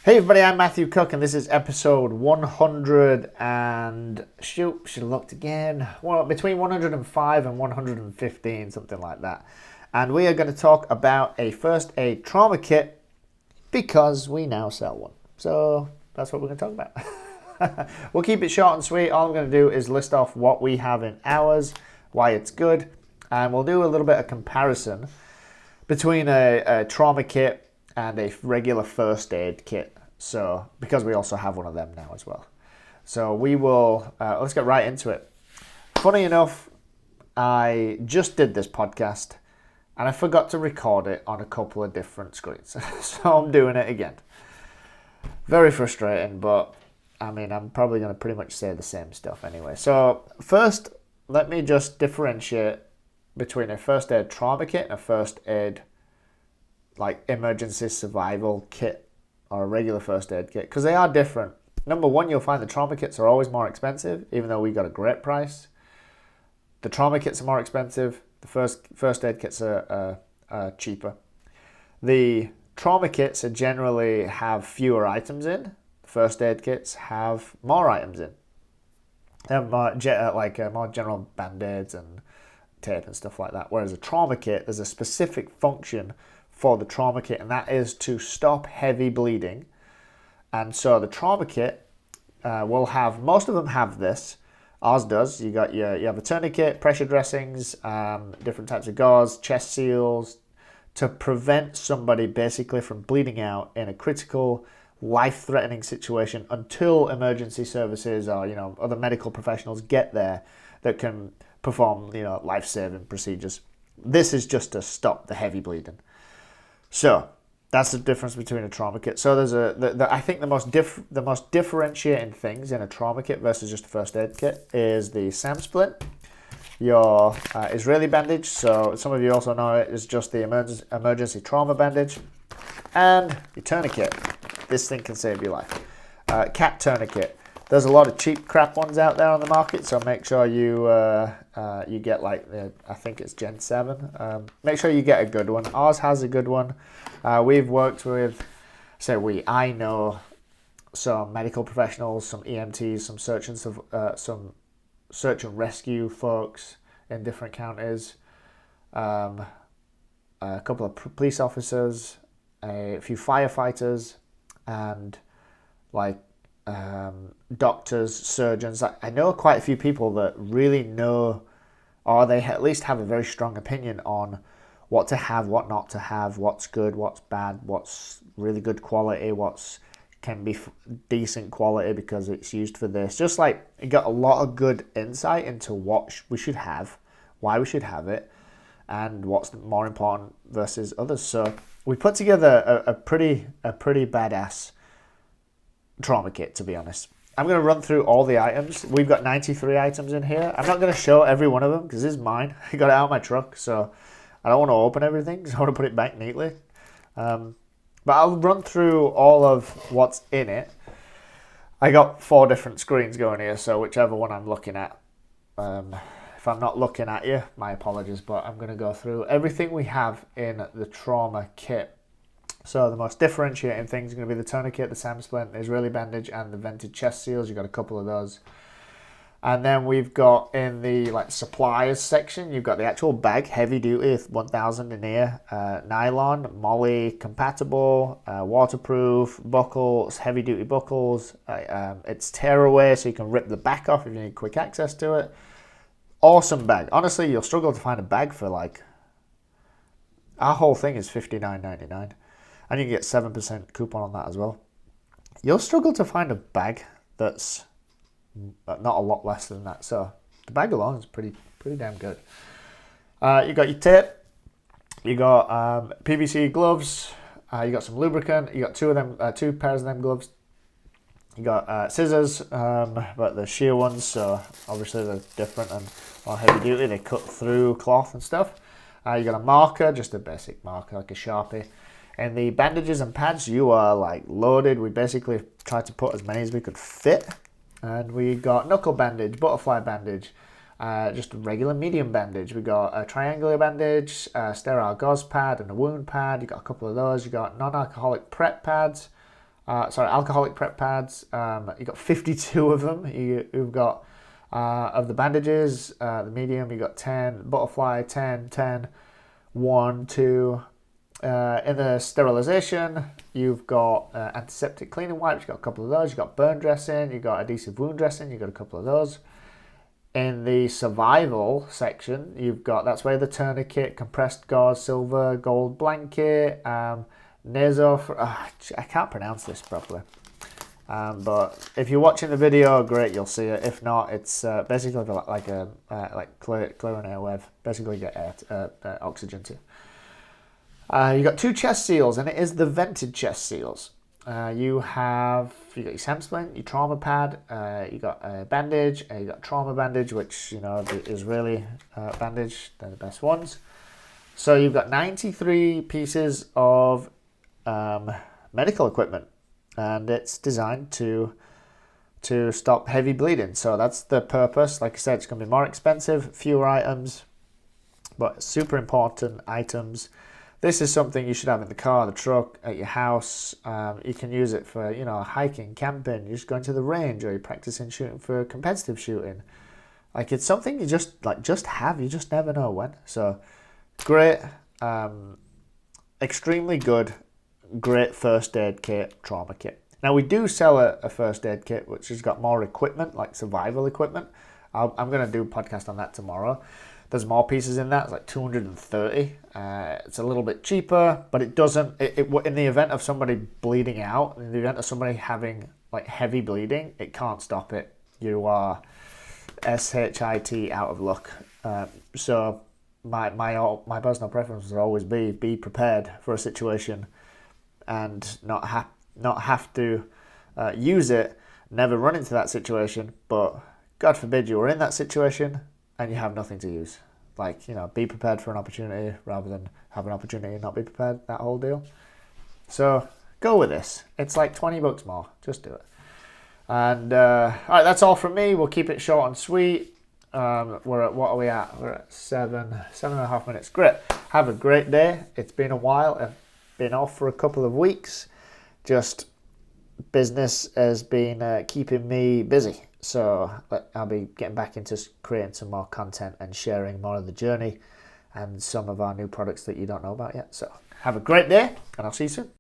Hey everybody, I'm Matthew Cook and this is episode 100 and should have looked again. Well, between 105 and 115, something like that. And we are going to talk about a first aid trauma kit because we now sell one. So that's what we're going to talk about. We'll keep it short and sweet. All I'm going to do is list off what we have in ours, why it's good, and we'll do a little bit of comparison between a trauma kit and a regular first aid kit. So, because we also have one of them now as well. So we will, let's get right into it. Funny enough, I just did this podcast and I forgot to record it on a couple of different screens. So I'm doing it again. Very frustrating, but I mean, I'm probably going to pretty much say the same stuff anyway. So first, let me just differentiate between a first aid trauma kit and a first aid like emergency survival kit or a regular first aid kit, because they are different. Number one, you'll find the trauma kits are always more expensive, even though we got a great price. The trauma kits are more expensive. The first aid kits are cheaper. The trauma kits are generally have fewer items in. The first aid kits have more items in. They have more general band-aids and tape and stuff like that. Whereas a trauma kit, there's a specific function for the trauma kit, and that is to stop heavy bleeding. And so the trauma kit will have, most of them have this. Ours does. You have a tourniquet, pressure dressings, different types of gauze, chest seals, to prevent somebody basically from bleeding out in a critical, life-threatening situation until emergency services or other medical professionals get there that can perform life-saving procedures. This is just to stop the heavy bleeding. So that's the difference between a trauma kit. So there's I think the most differentiating things in a trauma kit versus just a first aid kit is the SAM splint, your Israeli bandage. So some of you also know it is just the emergency trauma bandage, and your tourniquet. This thing can save your life. Cat tourniquet. There's a lot of cheap crap ones out there on the market, so make sure you get I think it's Gen 7. Make sure you get a good one. Ours has a good one. We've worked with, I know some medical professionals, some EMTs, some search and rescue folks in different counties, a couple of police officers, a few firefighters, and doctors, surgeons. I know quite a few people that really know, or they at least have a very strong opinion on what to have, what not to have, what's good, what's bad, what's really good quality, what's can be decent quality because it's used for this. Just like you got a lot of good insight into what we should have, why we should have it, and what's more important versus others. So we put together a pretty badass trauma kit, to be honest. I'm going to run through all the items. We've got 93 items in here. I'm not going to show every one of them because this is mine. I got it out of my truck, so I don't want to open everything because I want to put it back neatly. But I'll run through all of what's in it. I got 4 different screens going here, so whichever one I'm looking at. If I'm not looking at you, my apologies, but I'm going to go through everything we have in the trauma kit. So the most differentiating things are going to be the tourniquet, the SAM splint, the Israeli bandage, and the vented chest seals. You've got a couple of those. And then we've got in the supplies section, you've got the actual bag, heavy duty, 1000 in here, nylon, MOLLE compatible, waterproof, buckles, heavy duty buckles. It's tear away, so you can rip the back off if you need quick access to it. Awesome bag. Honestly, you'll struggle to find a bag for our whole thing is $59.99. And you can get 7% coupon on that as well. You'll struggle to find a bag that's not a lot less than that. So the bag alone is pretty damn good. You got your tape. You got PVC gloves. You got some lubricant. You got 2 pairs of them gloves. You got scissors, but the shear ones, so obviously they're different and more heavy duty. They cut through cloth and stuff. You got a marker, just a basic marker like a Sharpie. And the bandages and pads, you are loaded. We basically tried to put as many as we could fit. And we got knuckle bandage, butterfly bandage, just a regular medium bandage. We got a triangular bandage, a sterile gauze pad, and a wound pad. You got a couple of those. You got non-alcoholic prep pads, alcoholic prep pads. You got 52 of them. You've got of the bandages, the medium, you got 10, butterfly 10, 10, 1, 2. In the sterilization, you've got antiseptic cleaning wipes, you've got a couple of those, you've got burn dressing, you've got adhesive wound dressing, you've got a couple of those. In the survival section, that's where the tourniquet, compressed gauze, silver, gold blanket, I can't pronounce this properly. But if you're watching the video, great, you'll see it. If not, it's basically like clear and airwave. Basically, get oxygen to. You got 2 chest seals, and it is the vented chest seals. You got your SAM splint, your trauma pad, you got a bandage, you got trauma bandage, which is really bandage. They're the best ones. So you've got 93 pieces of medical equipment, and it's designed to stop heavy bleeding. So that's the purpose. Like I said, it's going to be more expensive, fewer items, but super important items. This is something you should have in the car, the truck, at your house. You can use it for, hiking, camping, you're just going to the range, or you're practicing shooting for competitive shooting. Like, it's something you just have. You just never know when. So, great, extremely good, great first aid kit, trauma kit. Now, we do sell a first aid kit, which has got more equipment, like survival equipment. I'm going to do a podcast on that tomorrow. There's more pieces in that. It's like 230. It's a little bit cheaper, but it doesn't. In the event of somebody bleeding out, in the event of somebody having like heavy bleeding, it can't stop it. You are shit out of luck. So my personal preference would always be prepared for a situation, and not have to use it. Never run into that situation, but God forbid you were in that situation and you have nothing to use. Like, be prepared for an opportunity rather than have an opportunity and not be prepared, that whole deal. So go with this. It's like $20 more. Just do it. And all right, that's all from me. We'll keep it short and sweet. What are we at? We're at 7.5 minutes. Great. Have a great day. It's been a while. I've been off for a couple of weeks. Just business has been keeping me busy. So I'll be getting back into creating some more content and sharing more of the journey and some of our new products that you don't know about yet. So have a great day, and I'll see you soon.